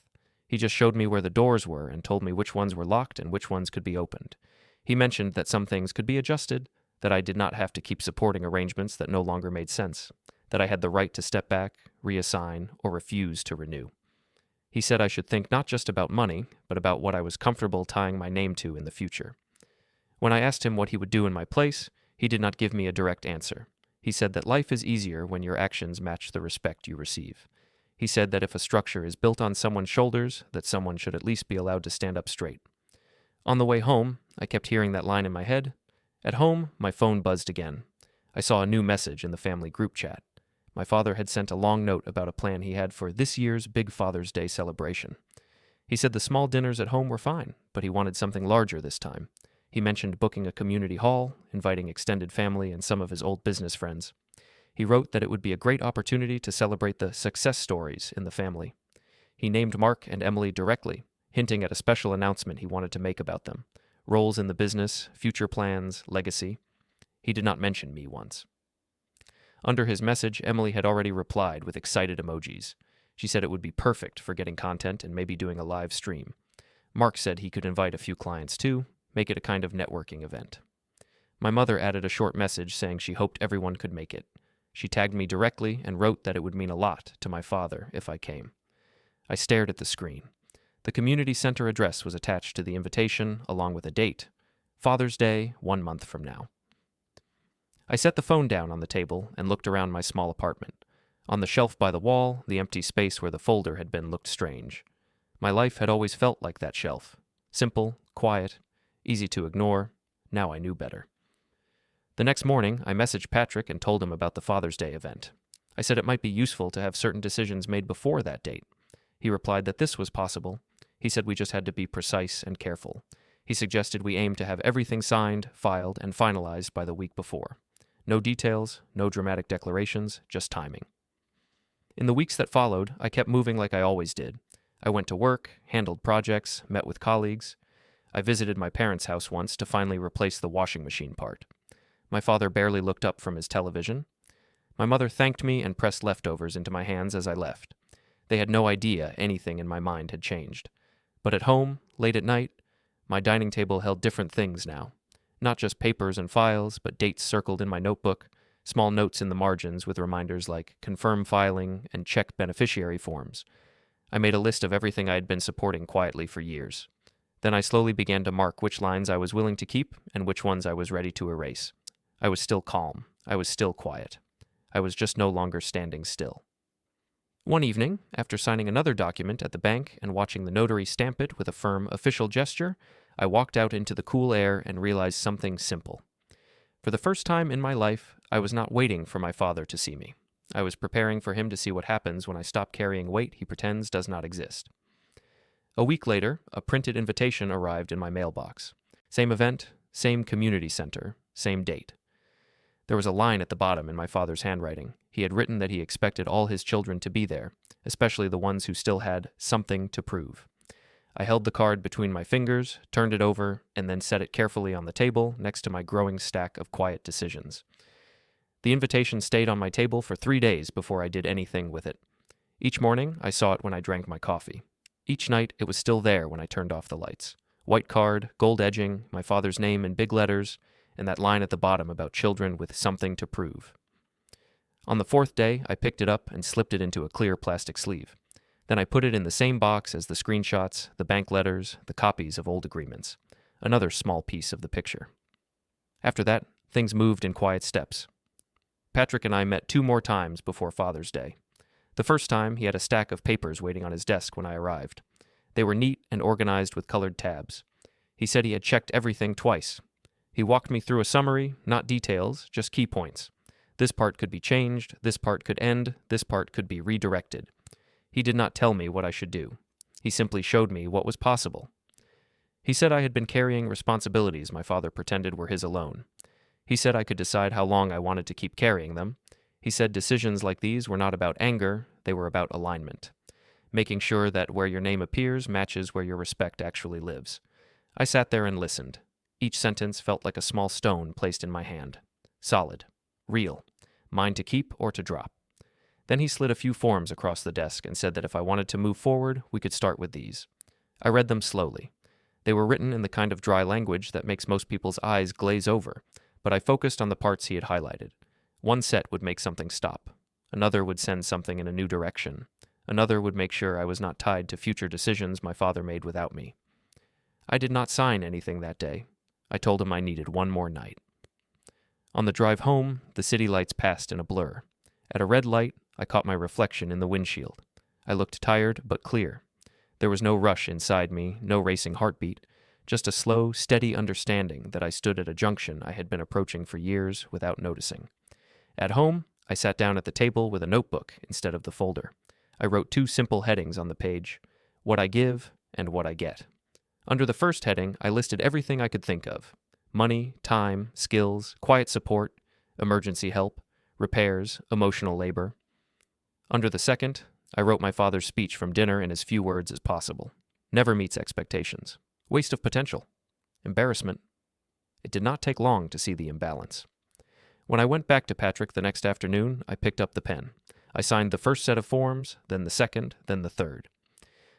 He just showed me where the doors were and told me which ones were locked and which ones could be opened. He mentioned that some things could be adjusted, that I did not have to keep supporting arrangements that no longer made sense, that I had the right to step back, reassign, or refuse to renew. He said I should think not just about money, but about what I was comfortable tying my name to in the future. When I asked him what he would do in my place, he did not give me a direct answer. He said that life is easier when your actions match the respect you receive. He said that if a structure is built on someone's shoulders, that someone should at least be allowed to stand up straight. On the way home, I kept hearing that line in my head. At home, my phone buzzed again. I saw a new message in the family group chat. My father had sent a long note about a plan he had for this year's big Father's Day celebration. He said the small dinners at home were fine, but he wanted something larger this time. He mentioned booking a community hall, inviting extended family and some of his old business friends. He wrote that it would be a great opportunity to celebrate the success stories in the family. He named Mark and Emily directly, hinting at a special announcement he wanted to make about them. Roles in the business, future plans, legacy. He did not mention me once. Under his message, Emily had already replied with excited emojis. She said it would be perfect for getting content and maybe doing a live stream. Mark said he could invite a few clients too, make it a kind of networking event. My mother added a short message saying she hoped everyone could make it. She tagged me directly and wrote that it would mean a lot to my father if I came. I stared at the screen. The community center address was attached to the invitation, along with a date. Father's Day, 1 month from now. I set the phone down on the table and looked around my small apartment. On the shelf by the wall, the empty space where the folder had been looked strange. My life had always felt like that shelf. Simple, quiet, easy to ignore. Now I knew better. The next morning, I messaged Patrick and told him about the Father's Day event. I said it might be useful to have certain decisions made before that date. He replied that this was possible. He said we just had to be precise and careful. He suggested we aim to have everything signed, filed, and finalized by the week before. No details, no dramatic declarations, just timing. In the weeks that followed, I kept moving like I always did. I went to work, handled projects, met with colleagues. I visited my parents' house once to finally replace the washing machine part. My father barely looked up from his television. My mother thanked me and pressed leftovers into my hands as I left. They had no idea anything in my mind had changed. But at home, late at night, my dining table held different things now. Not just papers and files, but dates circled in my notebook, small notes in the margins with reminders like confirm filing and check beneficiary forms. I made a list of everything I had been supporting quietly for years. Then I slowly began to mark which lines I was willing to keep and which ones I was ready to erase. I was still calm. I was still quiet. I was just no longer standing still. One evening, after signing another document at the bank and watching the notary stamp it with a firm official gesture, I walked out into the cool air and realized something simple. For the first time in my life, I was not waiting for my father to see me. I was preparing for him to see what happens when I stop carrying weight he pretends does not exist. A week later, a printed invitation arrived in my mailbox. Same event, same community center, same date. There was a line at the bottom in my father's handwriting. He had written that he expected all his children to be there, especially the ones who still had something to prove. I held the card between my fingers, turned it over, and then set it carefully on the table next to my growing stack of quiet decisions. The invitation stayed on my table for 3 days before I did anything with it. Each morning, I saw it when I drank my coffee. Each night, it was still there when I turned off the lights. White card, gold edging, my father's name in big letters, and that line at the bottom about children with something to prove. On the 4th day, I picked it up and slipped it into a clear plastic sleeve. Then I put it in the same box as the screenshots, the bank letters, the copies of old agreements. Another small piece of the picture. After that, things moved in quiet steps. Patrick and I met 2 more times before Father's Day. The first time, he had a stack of papers waiting on his desk when I arrived. They were neat and organized with colored tabs. He said he had checked everything twice. He walked me through a summary, not details, just key points. This part could be changed, this part could end, this part could be redirected. He did not tell me what I should do. He simply showed me what was possible. He said I had been carrying responsibilities my father pretended were his alone. He said I could decide how long I wanted to keep carrying them. He said decisions like these were not about anger, they were about alignment. Making sure that where your name appears matches where your respect actually lives. I sat there and listened. Each sentence felt like a small stone placed in my hand. Solid. Real. Mine to keep or to drop. Then he slid a few forms across the desk and said that if I wanted to move forward, we could start with these. I read them slowly. They were written in the kind of dry language that makes most people's eyes glaze over, but I focused on the parts he had highlighted. One set would make something stop. Another would send something in a new direction. Another would make sure I was not tied to future decisions my father made without me. I did not sign anything that day. I told him I needed one more night. On the drive home, the city lights passed in a blur. At a red light, I caught my reflection in the windshield. I looked tired but clear. There was no rush inside me, no racing heartbeat, just a slow, steady understanding that I stood at a junction I had been approaching for years without noticing. At home, I sat down at the table with a notebook instead of the folder. I wrote 2 simple headings on the page, what I give and what I get. Under the first heading, I listed everything I could think of: money, time, skills, quiet support, emergency help, repairs, emotional labor. Under the second, I wrote my father's speech from dinner in as few words as possible. Never meets expectations. Waste of potential. Embarrassment. It did not take long to see the imbalance. When I went back to Patrick the next afternoon, I picked up the pen. I signed the first set of forms, then the second, then the third.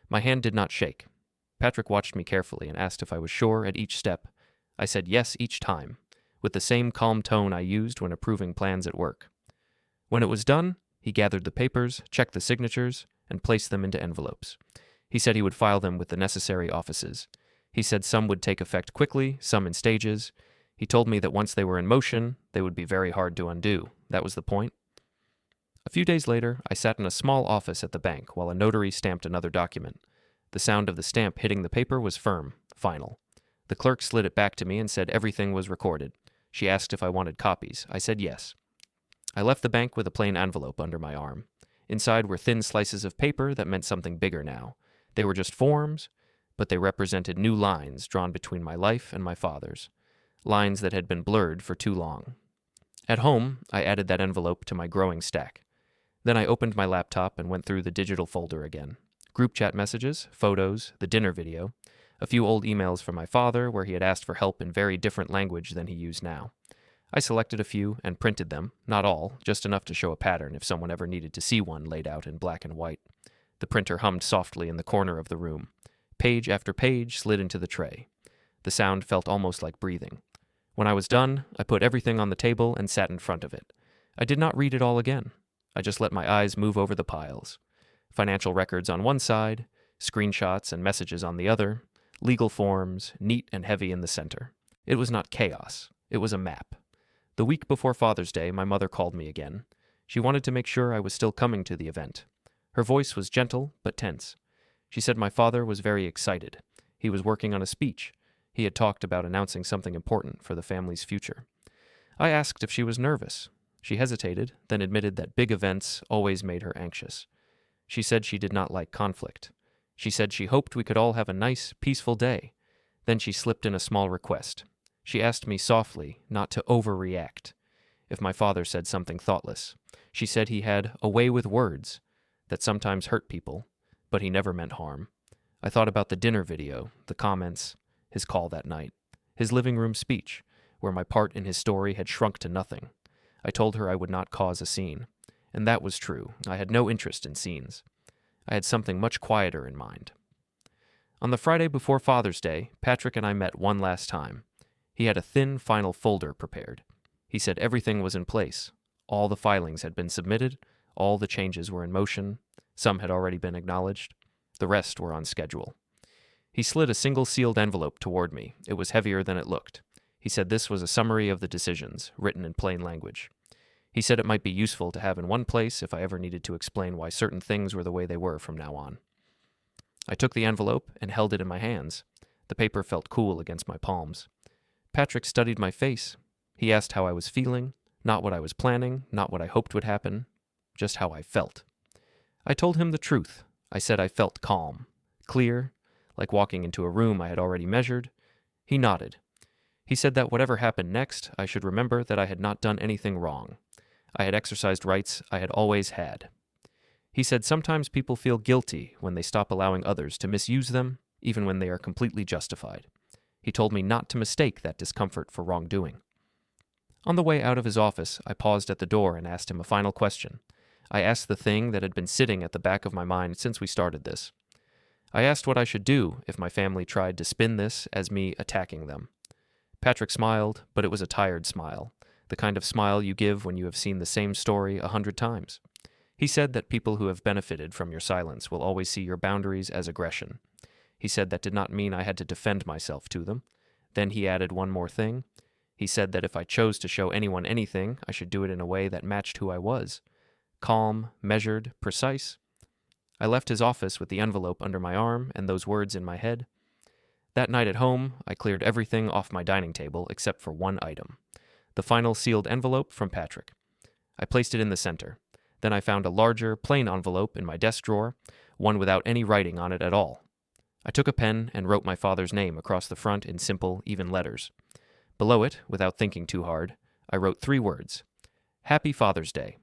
My hand did not shake. Patrick watched me carefully and asked if I was sure at each step. I said yes each time, with the same calm tone I used when approving plans at work. When it was done, he gathered the papers, checked the signatures, and placed them into envelopes. He said he would file them with the necessary offices. He said some would take effect quickly, some in stages. He told me that once they were in motion, they would be very hard to undo. That was the point. A few days later, I sat in a small office at the bank while a notary stamped another document. The sound of the stamp hitting the paper was firm, final. The clerk slid it back to me and said everything was recorded. She asked if I wanted copies. I said yes. I left the bank with a plain envelope under my arm. Inside were thin slices of paper that meant something bigger now. They were just forms, but they represented new lines drawn between my life and my father's. Lines that had been blurred for too long. At home, I added that envelope to my growing stack. Then I opened my laptop and went through the digital folder again. Group chat messages, photos, the dinner video, a few old emails from my father where he had asked for help in very different language than he used now. I selected a few and printed them, not all, just enough to show a pattern if someone ever needed to see one laid out in black and white. The printer hummed softly in the corner of the room. Page after page slid into the tray. The sound felt almost like breathing. When I was done, I put everything on the table and sat in front of it. I did not read it all again. I just let my eyes move over the piles. Financial records on one side, screenshots and messages on the other, legal forms, neat and heavy in the center. It was not chaos. It was a map. The week before Father's Day, my mother called me again. She wanted to make sure I was still coming to the event. Her voice was gentle but tense. She said my father was very excited. He was working on a speech. He had talked about announcing something important for the family's future. I asked if she was nervous. She hesitated, then admitted that big events always made her anxious. She said she did not like conflict. She said she hoped we could all have a nice, peaceful day. Then she slipped in a small request. She asked me softly not to overreact if my father said something thoughtless. She said he had a way with words that sometimes hurt people, but he never meant harm. I thought about the dinner video, the comments, his call that night, his living room speech, where my part in his story had shrunk to nothing. I told her I would not cause a scene. And that was true. I had no interest in scenes. I had something much quieter in mind. On the Friday before Father's Day, Patrick and I met one last time. He had a thin final folder prepared. He said everything was in place. All the filings had been submitted. All the changes were in motion. Some had already been acknowledged. The rest were on schedule. He slid a single sealed envelope toward me. It was heavier than it looked. He said this was a summary of the decisions, written in plain language. He said it might be useful to have in one place if I ever needed to explain why certain things were the way they were from now on. I took the envelope and held it in my hands. The paper felt cool against my palms. Patrick studied my face. He asked how I was feeling, not what I was planning, not what I hoped would happen, just how I felt. I told him the truth. I said I felt calm, clear, like walking into a room I had already measured. He nodded. He said that whatever happened next, I should remember that I had not done anything wrong. I had exercised rights I had always had. He said sometimes people feel guilty when they stop allowing others to misuse them, even when they are completely justified. He told me not to mistake that discomfort for wrongdoing. On the way out of his office, I paused at the door and asked him a final question. I asked the thing that had been sitting at the back of my mind since we started this. I asked what I should do if my family tried to spin this as me attacking them. Patrick smiled, but it was a tired smile, the kind of smile you give when you have seen the same story 100 times. He said that people who have benefited from your silence will always see your boundaries as aggression. He said that did not mean I had to defend myself to them. Then he added one more thing. He said that if I chose to show anyone anything, I should do it in a way that matched who I was. Calm, measured, precise. I left his office with the envelope under my arm and those words in my head. That night at home, I cleared everything off my dining table except for one item. The final sealed envelope from Patrick. I placed it in the center. Then I found a larger, plain envelope in my desk drawer, one without any writing on it at all. I took a pen and wrote my father's name across the front in simple, even letters. Below it, without thinking too hard, I wrote 3 words. Happy Father's Day.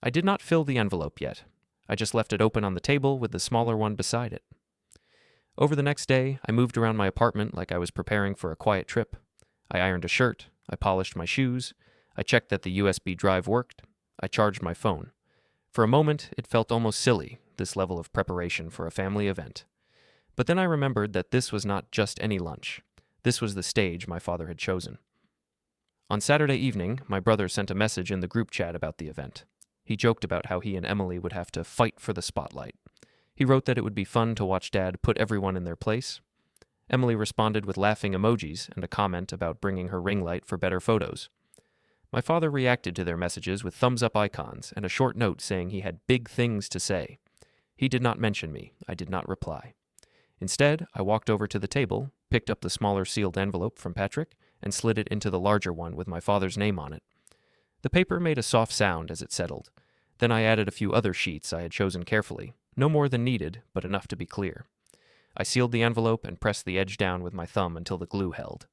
I did not fill the envelope yet. I just left it open on the table with the smaller one beside it. Over the next day, I moved around my apartment like I was preparing for a quiet trip. I ironed a shirt. I polished my shoes. I checked that the USB drive worked. I charged my phone. For a moment, it felt almost silly, this level of preparation for a family event. But then I remembered that this was not just any lunch. This was the stage my father had chosen. On Saturday evening, my brother sent a message in the group chat about the event. He joked about how he and Emily would have to fight for the spotlight. He wrote that it would be fun to watch Dad put everyone in their place. Emily responded with laughing emojis and a comment about bringing her ring light for better photos. My father reacted to their messages with thumbs-up icons and a short note saying he had big things to say. He did not mention me. I did not reply. Instead, I walked over to the table, picked up the smaller sealed envelope from Patrick, and slid it into the larger one with my father's name on it. The paper made a soft sound as it settled. Then I added a few other sheets I had chosen carefully, no more than needed, but enough to be clear. I sealed the envelope and pressed the edge down with my thumb until the glue held.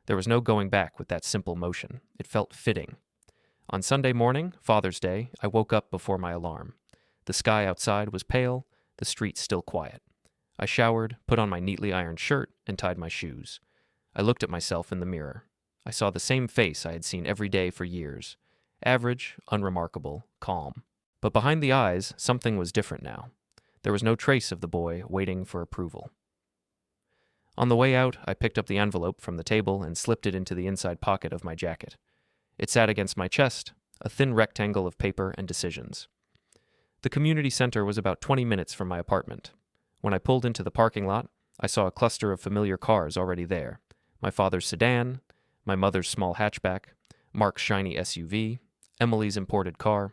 There was no going back with that simple motion. It felt fitting. On Sunday morning, Father's Day, I woke up before my alarm. The sky outside was pale, the street still quiet. I showered, put on my neatly ironed shirt, and tied my shoes. I looked at myself in the mirror. I saw the same face I had seen every day for years. Average, unremarkable, calm. But behind the eyes, something was different now. There was no trace of the boy waiting for approval. On the way out, I picked up the envelope from the table and slipped it into the inside pocket of my jacket. It sat against my chest, a thin rectangle of paper and decisions. The community center was about 20 minutes from my apartment. When I pulled into the parking lot, I saw a cluster of familiar cars already there. My father's sedan, my mother's small hatchback, Mark's shiny SUV, Emily's imported car,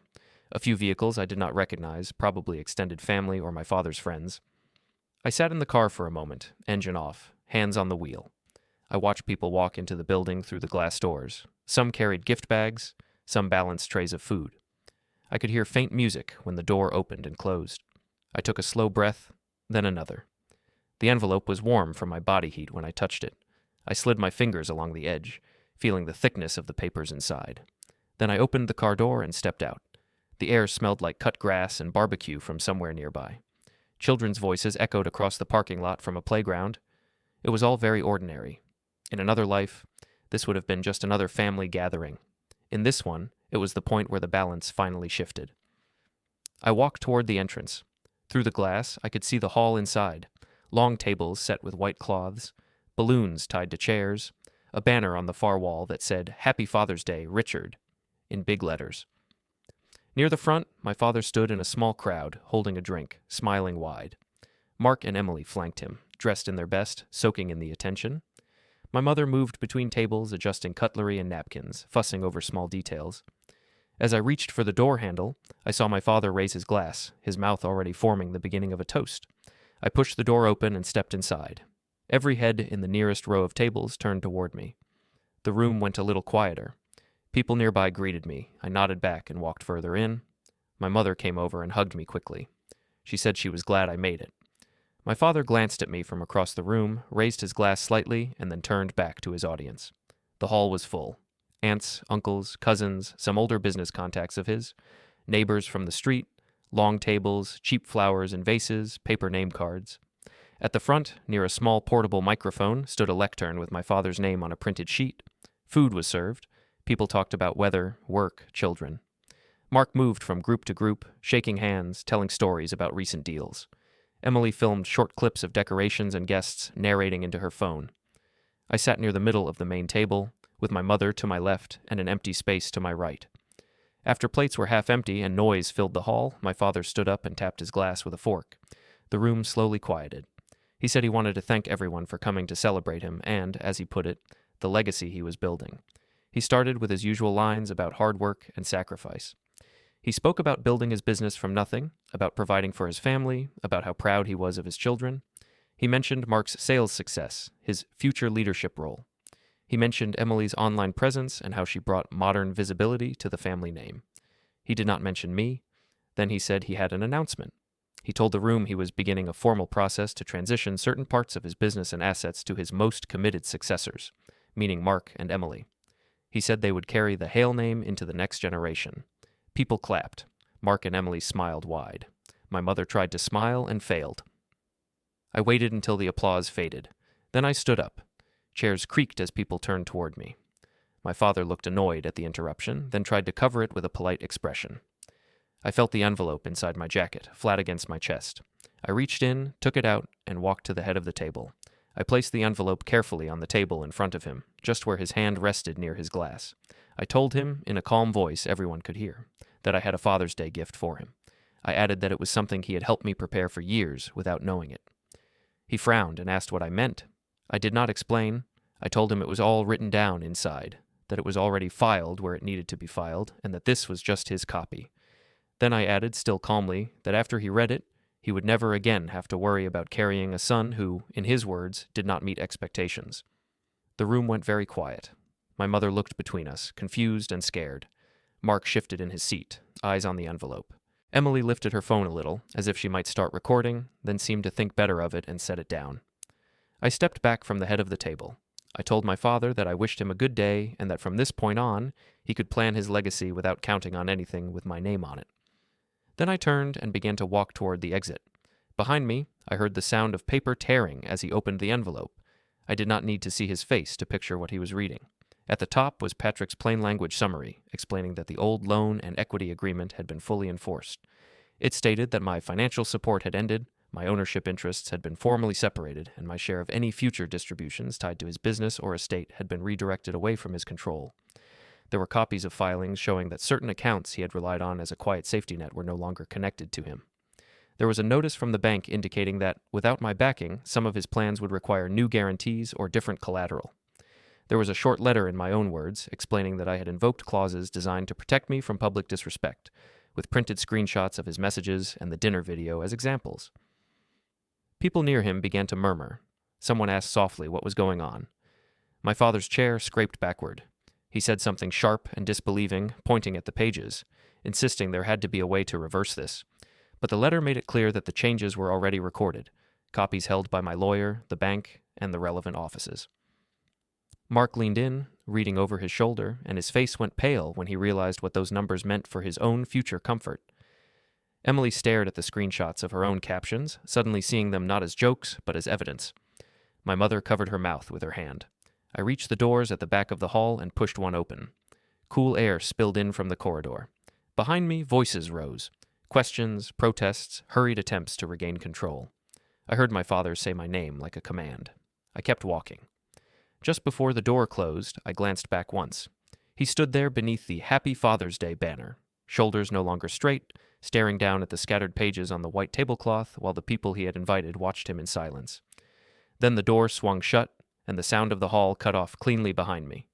a few vehicles I did not recognize, probably extended family or my father's friends. I sat in the car for a moment, engine off, hands on the wheel. I watched people walk into the building through the glass doors. Some carried gift bags, some balanced trays of food. I could hear faint music when the door opened and closed. I took a slow breath, then another. The envelope was warm from my body heat when I touched it. I slid my fingers along the edge, feeling the thickness of the papers inside. Then I opened the car door and stepped out. The air smelled like cut grass and barbecue from somewhere nearby. Children's voices echoed across the parking lot from a playground. It was all very ordinary. In another life, this would have been just another family gathering. In this one, it was the point where the balance finally shifted. I walked toward the entrance. Through the glass, I could see the hall inside. Long tables set with white cloths, balloons tied to chairs, a banner on the far wall that said, "Happy Father's Day, Richard," in big letters. Near the front, my father stood in a small crowd, holding a drink, smiling wide. Mark and Emily flanked him, dressed in their best, soaking in the attention. My mother moved between tables, adjusting cutlery and napkins, fussing over small details. As I reached for the door handle, I saw my father raise his glass, his mouth already forming the beginning of a toast. I pushed the door open and stepped inside. Every head in the nearest row of tables turned toward me. The room went a little quieter. People nearby greeted me. I nodded back and walked further in. My mother came over and hugged me quickly. She said she was glad I made it. My father glanced at me from across the room, raised his glass slightly, and then turned back to his audience. The hall was full. Aunts, uncles, cousins, some older business contacts of his, neighbors from the street, long tables, cheap flowers and vases, paper name cards. At the front, near a small portable microphone, stood a lectern with my father's name on a printed sheet. Food was served. People talked about weather, work, children. Mark moved from group to group, shaking hands, telling stories about recent deals. Emily filmed short clips of decorations and guests, narrating into her phone. I sat near the middle of the main table, with my mother to my left and an empty space to my right. After plates were half empty and noise filled the hall, my father stood up and tapped his glass with a fork. The room slowly quieted. He said he wanted to thank everyone for coming to celebrate him and, as he put it, the legacy he was building. He started with his usual lines about hard work and sacrifice. He spoke about building his business from nothing, about providing for his family, about how proud he was of his children. He mentioned Mark's sales success, his future leadership role. He mentioned Emily's online presence and how she brought modern visibility to the family name. He did not mention me. Then he said he had an announcement. He told the room he was beginning a formal process to transition certain parts of his business and assets to his most committed successors, meaning Mark and Emily. He said they would carry the Hale name into the next generation. People clapped. Mark and Emily smiled wide. My mother tried to smile and failed. I waited until the applause faded. Then I stood up. Chairs creaked as people turned toward me. My father looked annoyed at the interruption, then tried to cover it with a polite expression. I felt the envelope inside my jacket, flat against my chest. I reached in, took it out, and walked to the head of the table. I placed the envelope carefully on the table in front of him, just where his hand rested near his glass. I told him, in a calm voice everyone could hear, that I had a Father's Day gift for him. I added that it was something he had helped me prepare for years without knowing it. He frowned and asked what I meant. I did not explain. I told him it was all written down inside, that it was already filed where it needed to be filed, and that this was just his copy. Then I added, still calmly, that after he read it, he would never again have to worry about carrying a son who, in his words, did not meet expectations. The room went very quiet. My mother looked between us, confused and scared. Mark shifted in his seat, eyes on the envelope. Emily lifted her phone a little, as if she might start recording, then seemed to think better of it and set it down. I stepped back from the head of the table. I told my father that I wished him a good day and that from this point on, he could plan his legacy without counting on anything with my name on it. Then I turned and began to walk toward the exit. Behind me, I heard the sound of paper tearing as he opened the envelope. I did not need to see his face to picture what he was reading. At the top was Patrick's plain language summary, explaining that the old loan and equity agreement had been fully enforced. It stated that my financial support had ended, my ownership interests had been formally separated, and my share of any future distributions tied to his business or estate had been redirected away from his control. There were copies of filings showing that certain accounts he had relied on as a quiet safety net were no longer connected to him. There was a notice from the bank indicating that, without my backing, some of his plans would require new guarantees or different collateral. There was a short letter in my own words, explaining that I had invoked clauses designed to protect me from public disrespect, with printed screenshots of his messages and the dinner video as examples. People near him began to murmur. Someone asked softly what was going on. My father's chair scraped backward. He said something sharp and disbelieving, pointing at the pages, insisting there had to be a way to reverse this. But the letter made it clear that the changes were already recorded, copies held by my lawyer, the bank, and the relevant offices. Mark leaned in, reading over his shoulder, and his face went pale when he realized what those numbers meant for his own future comfort. Emily stared at the screenshots of her own captions, suddenly seeing them not as jokes, but as evidence. My mother covered her mouth with her hand. I reached the doors at the back of the hall and pushed one open. Cool air spilled in from the corridor. Behind me, voices rose. Questions, protests, hurried attempts to regain control. I heard my father say my name like a command. I kept walking. Just before the door closed, I glanced back once. He stood there beneath the Happy Father's Day banner, shoulders no longer straight, staring down at the scattered pages on the white tablecloth while the people he had invited watched him in silence. Then the door swung shut, and the sound of the hall cut off cleanly behind me.